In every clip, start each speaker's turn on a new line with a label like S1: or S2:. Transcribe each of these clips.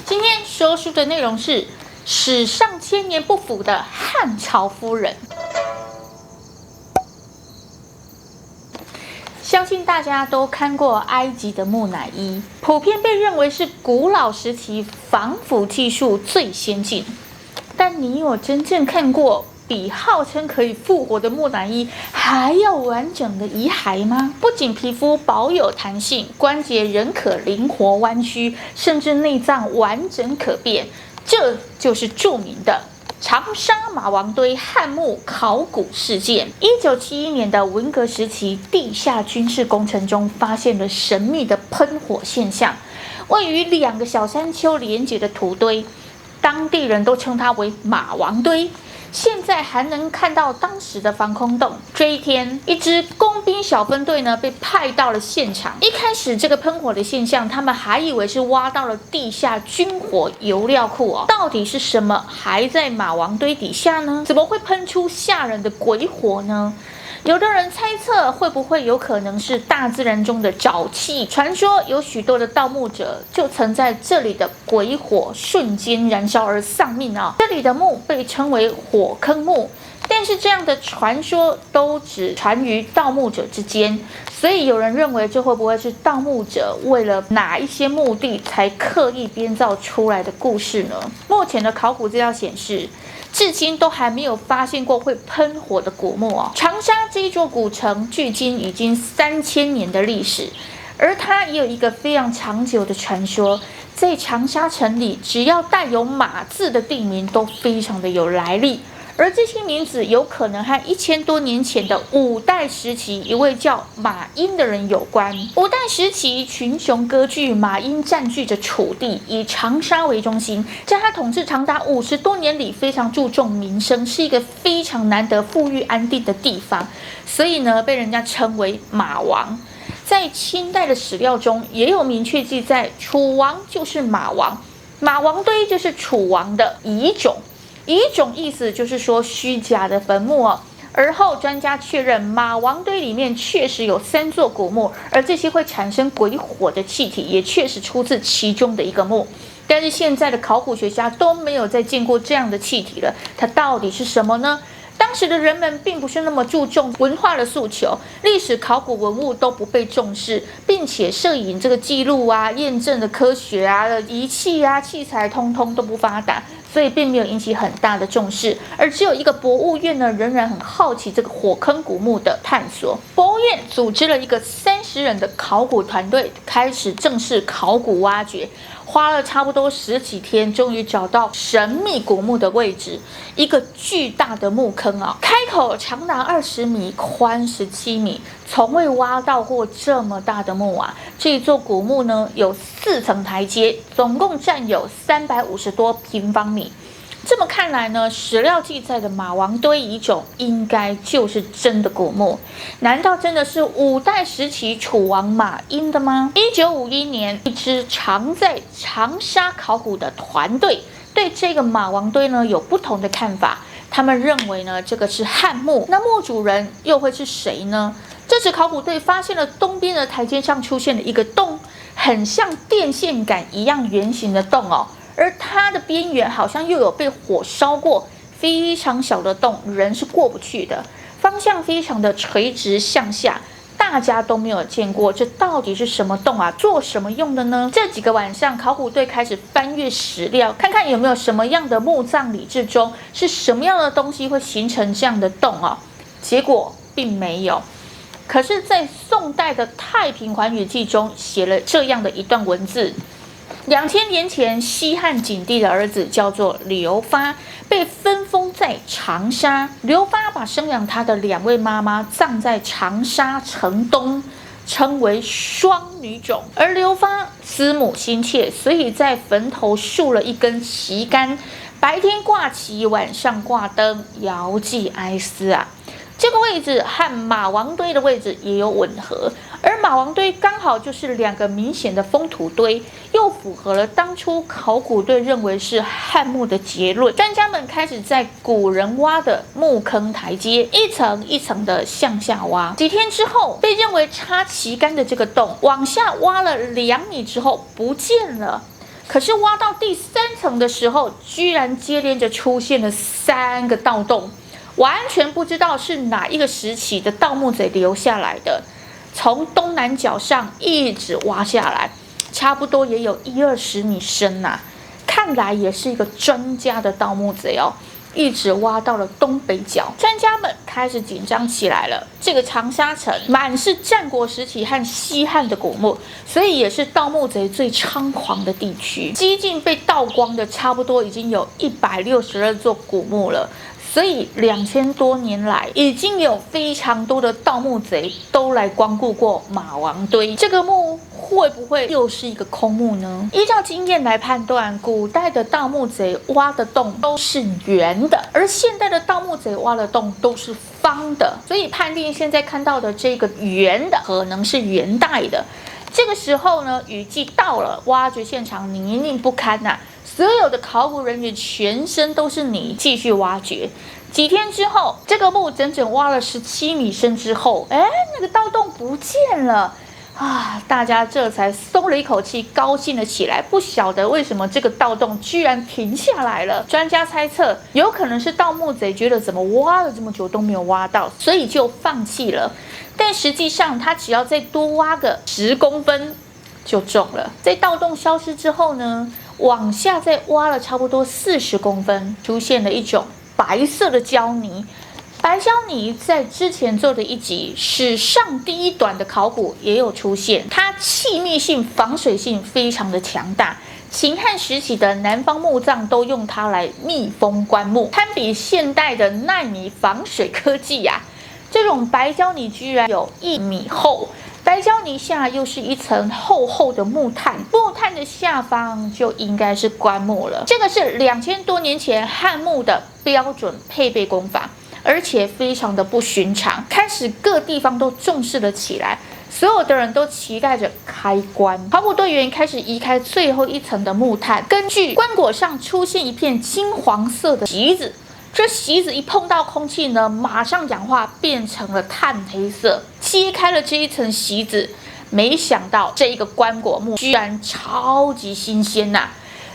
S1: 今天说书的内容是史上千年不腐的汉朝夫人。相信大家都看过埃及的木乃伊，普遍被认为是古老时期防腐技术最先进。但你有真正看过比号称可以复活的木乃伊还要完整的遗骸吗？不仅皮肤保有弹性，关节仍可灵活弯曲，甚至内脏完整可变，这就是著名的长沙马王堆汉墓考古事件。1971年的文革时期，地下军事工程中发现了神秘的喷火现象，位于2个小山丘连接的土堆，当地人都称它为马王堆。现在还能看到当时的防空洞。这一天，一支工兵小分队呢被派到了现场。一开始，这个喷火的现象，他们还以为是挖到了地下军火油料库哦。到底是什么还在马王堆底下呢？怎么会喷出吓人的鬼火呢？有的人猜测，会不会有可能是大自然中的沼气？传说有许多的盗墓者就曾在这里的鬼火瞬间燃烧而丧命啊！这里的墓被称为火坑墓，但是这样的传说都只传于盗墓者之间，所以有人认为这会不会是盗墓者为了哪一些目的才刻意编造出来的故事呢？目前的考古资料显示，至今都还没有发现过会喷火的古墓哦。长沙这一座古城，距今已经3000年的历史，而它也有一个非常长久的传说，在长沙城里，只要带有马字的地名都非常的有来历。而这些名字有可能和1000多年前的五代时期一位叫马殷的人有关。五代时期，群雄割据，马殷占据着楚地，以长沙为中心，在他统治长达50多年里，非常注重民生，是一个非常难得富裕安定的地方，所以呢，被人家称为马王。在清代的史料中，也有明确记载，楚王就是马王，马王堆就是楚王的遗冢。遗冢意思就是说虚假的坟墓哦。而后专家确认，马王堆里面确实有3座古墓，而这些会产生鬼火的气体也确实出自其中的一个墓。但是现在的考古学家都没有再见过这样的气体了，它到底是什么呢？当时的人们并不是那么注重文化的诉求，历史考古文物都不被重视，并且摄影这个记录啊、验证的科学啊、仪器啊、器材通通都不发达，所以并没有引起很大的重视。而只有一个博物院呢，仍然很好奇这个火坑古墓的探索。博物院组织了一个30人的考古团队，开始正式考古挖掘。花了差不多10几天，终于找到神秘古墓的位置，一个巨大的墓坑啊，开口长达20米，宽17米，从未挖到过这么大的墓啊！这座古墓呢，有4层台阶，总共占有350多平方米。这么看来呢，史料记载的马王堆遗冢应该就是真的古墓。难道真的是五代时期楚王马殷的吗？1951年，一支常在长沙考古的团队对这个马王堆呢有不同的看法。他们认为呢，这个是汉墓，那墓主人又会是谁呢？这支考古队发现了东边的台阶上出现了一个洞，很像电线杆一样圆形的洞哦。而它的边缘好像又有被火烧过，非常小的洞，人是过不去的。方向非常的垂直向下，大家都没有见过，这到底是什么洞啊？做什么用的呢？这几个晚上，考古队开始翻阅史料，看看有没有什么样的墓葬礼制中是什么样的东西会形成这样的洞啊？结果并没有。可是，在宋代的《太平寰宇记》中写了这样的一段文字。2000年前，西汉景帝的儿子叫做刘发，被分封在长沙。刘发把生养他的2位妈妈葬在长沙城东，称为双女冢。而刘发思母心切，所以在坟头竖了一根旗杆，白天挂旗，晚上挂灯，遥寄哀思啊。这个位置和马王堆的位置也有吻合，而马王堆刚好就是2个明显的封土堆，又符合了当初考古队认为是汉墓的结论。专家们开始在古人挖的墓坑台阶一层一层的向下挖。几天之后，被认为插旗杆的这个洞往下挖了2米之后不见了。可是挖到第3层的时候，居然接连着出现了3个盗洞，完全不知道是哪一个时期的盗墓贼留下来的。从东南角上一直挖下来，差不多也有10-20米深啊，看来也是一个专家的盗墓贼哦。一直挖到了东北角，专家们开始紧张起来了。这个长沙城满是战国时期和西汉的古墓，所以也是盗墓贼最猖狂的地区。几近被盗光的差不多已经有162座古墓了。所以2000多年来，已经有非常多的盗墓贼都来光顾过马王堆。这个墓会不会又是一个空墓呢？依照经验来判断，古代的盗墓贼挖的洞都是圆的，而现代的盗墓贼挖的洞都是方的，所以判定现在看到的这个圆的可能是元代的。这个时候呢，雨季到了，挖掘现场泥泞不堪呐。所有的考古人员全身都是泥，继续挖掘。几天之后，这个墓整整挖了17米深之后，那个盗洞不见了啊！大家这才松了一口气，高兴了起来。不晓得为什么这个盗洞居然停下来了。专家猜测，有可能是盗墓贼觉得怎么挖了这么久都没有挖到，所以就放弃了。但实际上，他只要再多挖个10公分就中了。在盗洞消失之后呢，往下再挖了差不多40公分，出现了一种白色的胶泥。白胶泥在之前做的一集史上第1短的考古也有出现，它气密性、防水性非常的强大。秦汉时期的南方墓葬都用它来密封棺木，堪比现代的纳米防水科技啊！这种白胶泥居然有1米厚。白胶泥下又是一层厚厚的木炭，木炭的下方就应该是棺木了。这个是2000多年前汉墓的标准配备工法，而且非常的不寻常。开始各地方都重视了起来，所有的人都期待着开棺。考古队员开始移开最后一层的木炭，根据棺椁上出现一片金黄色的席子。这席子一碰到空气呢，马上氧化变成了炭黑色。揭开了这一层席子，没想到这一个棺椁木居然超级新鲜呐，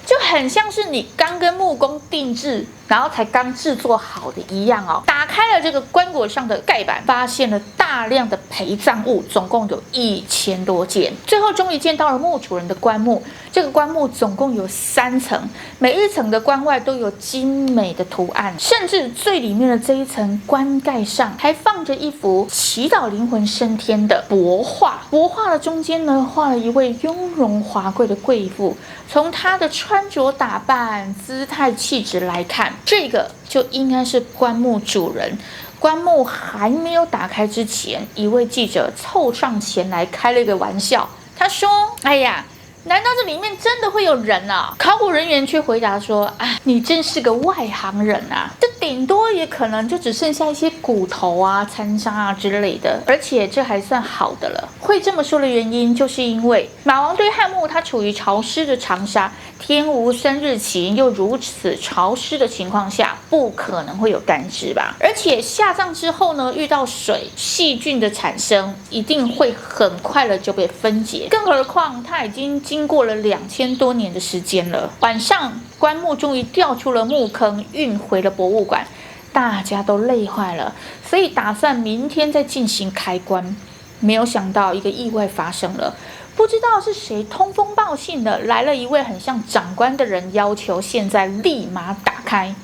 S1: 就很像是你刚跟木工定制，然后才刚制作好的一样哦。打开了这个棺椁上的盖板，发现了大量的陪葬物，总共有1000多件。最后终于见到了墓主人的棺木。这个棺木总共有3层，每一层的棺外都有精美的图案，甚至最里面的这一层棺盖上还放着一幅祈祷灵魂升天的帛画。帛画的中间呢，画了一位雍容华贵的贵妇。从她的穿着打扮、姿态气质来看，这个就应该是棺木主人。棺木还没有打开之前，一位记者凑上前来开了一个玩笑，他说：“哎呀，难道这里面真的会有人啊？”考古人员却回答说：“啊，你真是个外行人啊！这顶多也可能就只剩下一些骨头啊、残渣啊之类的，而且这还算好的了。”会这么说的原因，就是因为马王堆汉墓它处于潮湿的长沙，天无3日晴，又如此潮湿的情况下，不可能会有干尸吧？而且下葬之后呢，遇到水、细菌的产生，一定会很快的就被分解。更何况它已经经过了2000多年的时间了。晚上，棺木终于掉出了墓坑，运回了博物馆，大家都累坏了，所以打算明天再进行开棺。没有想到一个意外发生了，不知道是谁通风报信的，来了一位很像长官的人，要求现在立马打开，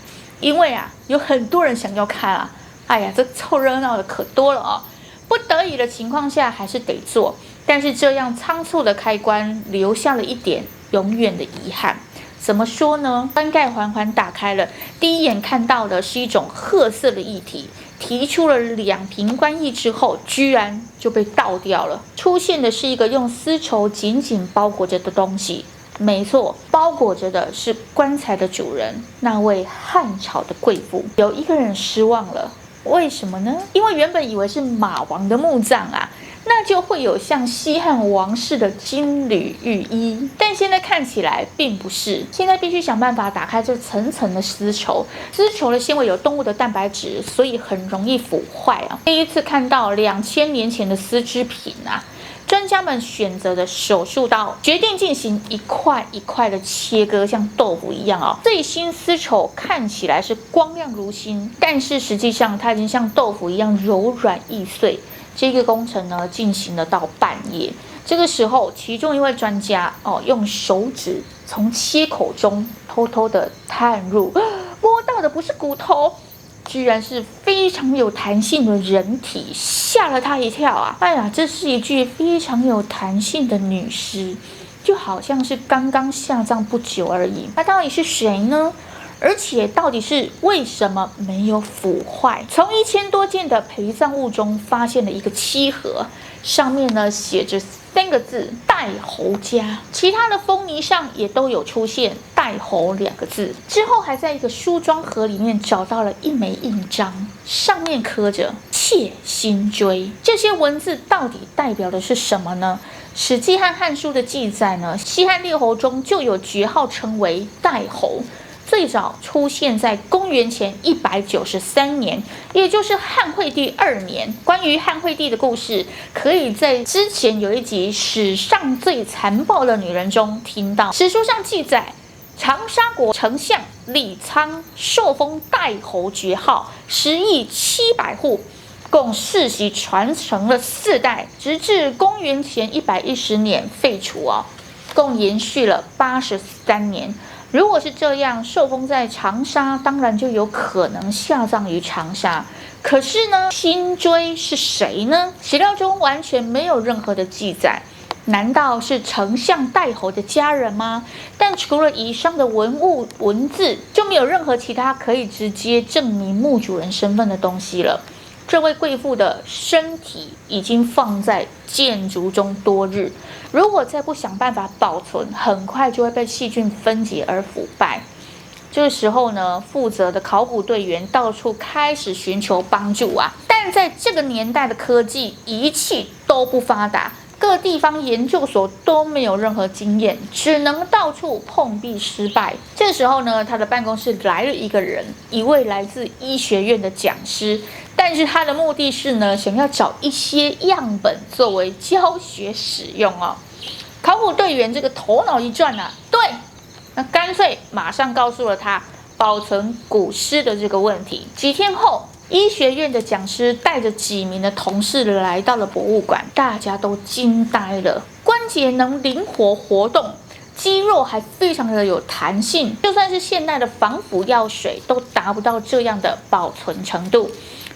S1: 因为有很多人想要看啊。哎呀，这凑热闹的可多了哦。不得已的情况下还是得做，但是这样仓促的开棺，留下了一点永远的遗憾。怎么说呢？棺盖缓缓打开了，第一眼看到的是一种褐色的液体。提出了2瓶棺液之后，居然就被倒掉了。出现的是一个用丝绸紧紧包裹着的东西。没错，包裹着的是棺材的主人，那位汉朝的贵妇。有一个人失望了，为什么呢？因为原本以为是马王的墓葬啊，那就会有像西汉王室的金缕玉衣，但现在看起来并不是。现在必须想办法打开这层层的丝绸，丝绸的纤维有动物的蛋白质，所以很容易腐坏啊。第一次看到2000年前的丝织品啊，专家们选择的手术刀，决定进行一块一块的切割，像豆腐一样哦。最新丝绸看起来是光亮如新，但是实际上它已经像豆腐一样柔软易碎。这个工程呢进行了到半夜。这个时候，其中一位专家用手指从切口中偷偷的探入，摸到的不是骨头，居然是非常有弹性的人体，吓了他一跳啊！哎呀，这是一具非常有弹性的女尸，就好像是刚刚下葬不久而已。那到底是谁呢？而且到底是为什么没有腐坏？从1000多件的陪葬物中发现了一个漆盒，上面呢写着3个字“戴侯家”，其他的封泥上也都有出现“戴侯”2个字。之后还在一个梳妆盒里面找到了一枚印章，上面刻着“妾心追”。这些文字到底代表的是什么呢？《史记》和《汉书》的记载呢，西汉列侯中就有爵号称为戴侯。最早出现在公元前193年，也就是汉惠帝2年。关于汉惠帝的故事，可以在之前有一集《史上最残暴的女人》中听到。史书上记载，长沙国丞相李苍受封戴侯爵号，10亿700户，共世袭传承了4代，直至公元前110年废除共延续了83年。如果是这样，受封在长沙，当然就有可能下葬于长沙。可是呢，辛追是谁呢？史料中完全没有任何的记载。难道是丞相戴侯的家人吗？但除了以上的文物文字，就没有任何其他可以直接证明墓主人身份的东西了。这位贵妇的身体已经放在建筑中多日，如果再不想办法保存，很快就会被细菌分解而腐败。这个时候呢，负责的考古队员到处开始寻求帮助但在这个年代的科技仪器都不发达，各地方研究所都没有任何经验，只能到处碰壁失败。这时候呢，他的办公室来了一个人，一位来自医学院的讲师，但是他的目的是呢，想要找一些样本作为教学使用考古队员这个头脑一转对，那干脆马上告诉了他保存古尸的这个问题。几天后，医学院的讲师带着几名的同事来到了博物馆，大家都惊呆了。关节能灵活活动，肌肉还非常的有弹性，就算是现代的防腐药水都达不到这样的保存程度。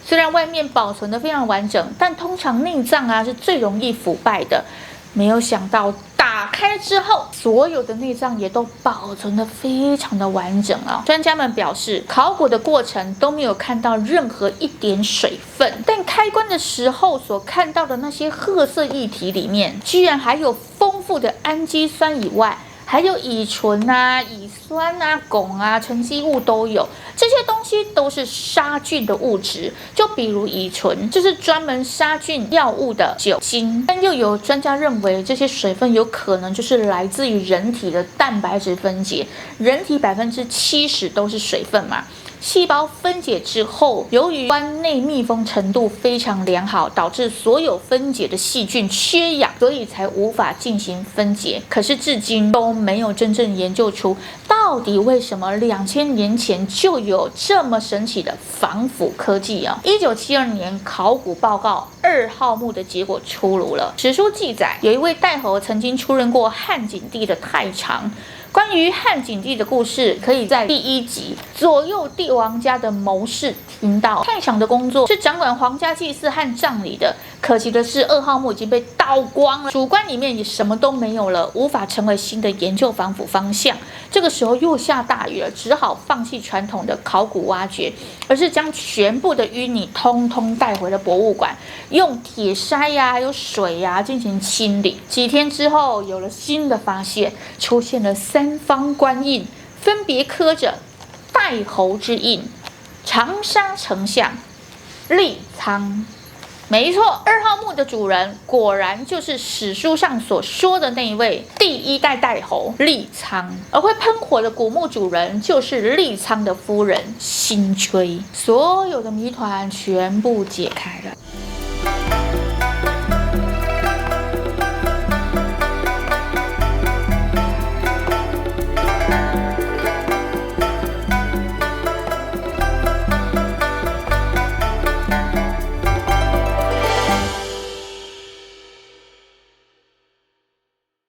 S1: 虽然外面保存的非常完整，但通常内脏是最容易腐败的。没有想到打开之后，所有的内脏也都保存得非常的完整专家们表示，考古的过程都没有看到任何一点水分，但开棺的时候所看到的那些褐色液体里面，居然还有丰富的氨基酸以外，还有乙醇乙酸汞沉积物都有。这些东西都是杀菌的物质，就比如乙醇，这是专门杀菌药物的酒精。但又有专家认为，这些水分有可能就是来自于人体的蛋白质分解，人体70%都是水分嘛。细胞分解之后，由于棺内密封程度非常良好，导致所有分解的细菌缺氧，所以才无法进行分解。可是至今都没有真正研究出到底为什么2000年前就有这么神奇的防腐科技1972年考古报告2号墓的结果出炉了。史书记载，有一位戴侯曾经出任过汉景帝的太常。关于汉景帝的故事，可以在第1集左右帝王家的谋士听到。太常的工作是掌管皇家祭祀和葬礼的，可惜的是2号墓已经被盗光了，主棺里面也什么都没有了，无法成为新的研究防腐方向。这个时候又下大雨了，只好放弃传统的考古挖掘，而是将全部的淤泥通通带回了博物馆，用铁筛还有水进行清理。几天之后，有了新的发现，出现了3方官印，分别刻着戴侯之印、长沙丞相、立苍。没错，2号墓的主人果然就是史书上所说的那一位第1代戴侯立苍，而会喷火的古墓主人就是立苍的夫人辛追。所有的谜团全部解开了。